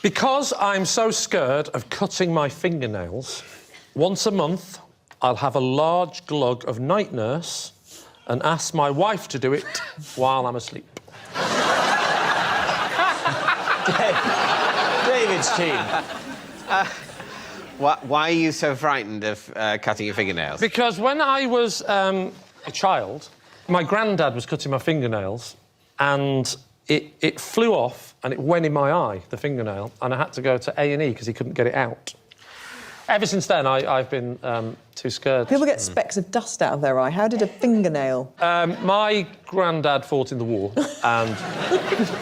Because I'm so scared of cutting my fingernails, once a month I'll have a large glug of Night Nurse and ask my wife to do it while I'm asleep. David's team. Why are you so frightened of cutting your fingernails? Because when I was a child, my granddad was cutting my fingernails and it flew off and it went in my eye, the fingernail, and I had to go to A&E because he couldn't get it out. Ever since then, I've been too scared. People get specks of dust out of their eye. How did a fingernail? My granddad fought in the war and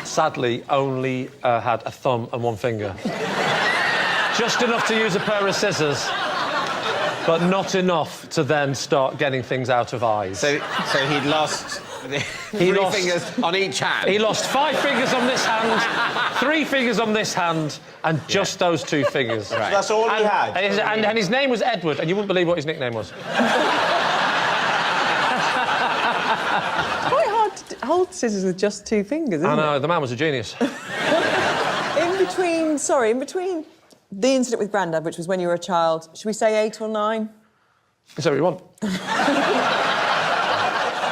sadly only had a thumb and one finger. Just enough to use a pair of scissors, but not enough to then start getting things out of eyes. So he'd lost three fingers on each hand? He lost 5 fingers on this hand, 3 fingers on this hand, and just those 2 fingers. Right. That's all he had? And his name was Edward, and you wouldn't believe what his nickname was. It's quite hard to hold scissors with just 2 fingers, isn't I know, it? the man was a genius. In between the incident with Grandad, which was when you were a child, should we say 8 or 9? Say what you want.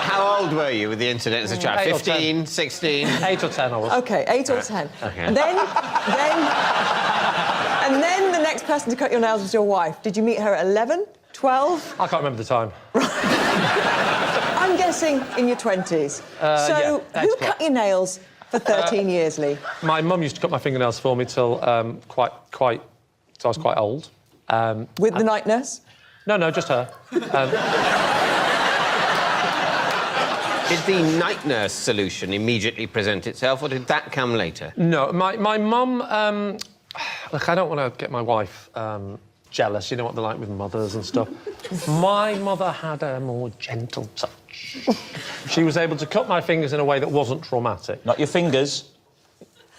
How old were you with the incident as a child? 8 or 15, 16? 8 or 10 I was. OK, 8 or 10. OK. And then the next person to cut your nails was your wife. Did you meet her at 11, 12? I can't remember the time. I'm guessing in your 20s. So yeah, who cut your nails for 13 years, Lee? My mum used to cut my fingernails for me till till I was quite old. With the Night Nurse? No, just her. Did the Night Nurse solution immediately present itself, or did that come later? No, my mum... look, I don't want to get my wife jealous. You know what they're like with mothers and stuff. My mother had a more gentle touch. She was able to cut my fingers in a way that wasn't traumatic. Not your fingers.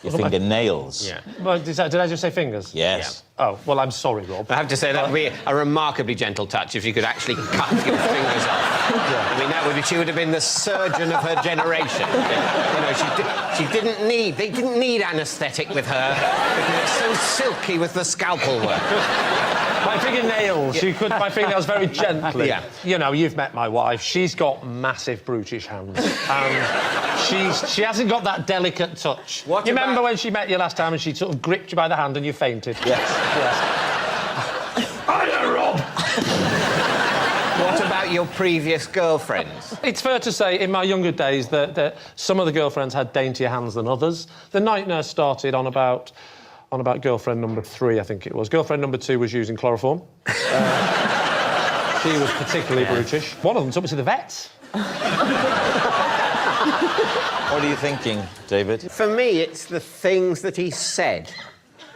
Your fingernails. Yeah. Well, did I just say fingers? Yes. Yeah. Oh, well, I'm sorry, Rob. I have to say that would be a remarkably gentle touch if you could actually cut your fingers off. Yeah. I mean, she would have been the surgeon of her generation. You know, they didn't need anaesthetic with her because it's so silky with the scalpel work. My fingernails, my fingernails very gently. Yeah. You know, you've met my wife. She's got massive brutish hands. And she hasn't got that delicate touch. You remember when she met you last time and she sort of gripped you by the hand and you fainted? Yes. Hiya, Rob! What about your previous girlfriends? It's fair to say, in my younger days, that some of the girlfriends had daintier hands than others. The Night Nurse started on about girlfriend number 3, I think it was. Girlfriend number 2 was using chloroform. She was particularly brutish. One of them took me to the vets. What are you thinking, David? For me, it's the things that he said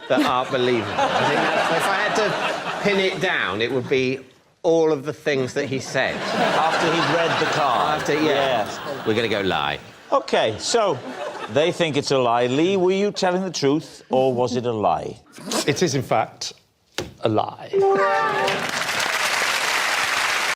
that aren't believable. I think if I had to pin it down, it would be all of the things that he said. After he'd read the card? Yes. We're going to go lie. OK, so they think it's a lie. Lee, were you telling the truth or was it a lie? It is, in fact, a lie.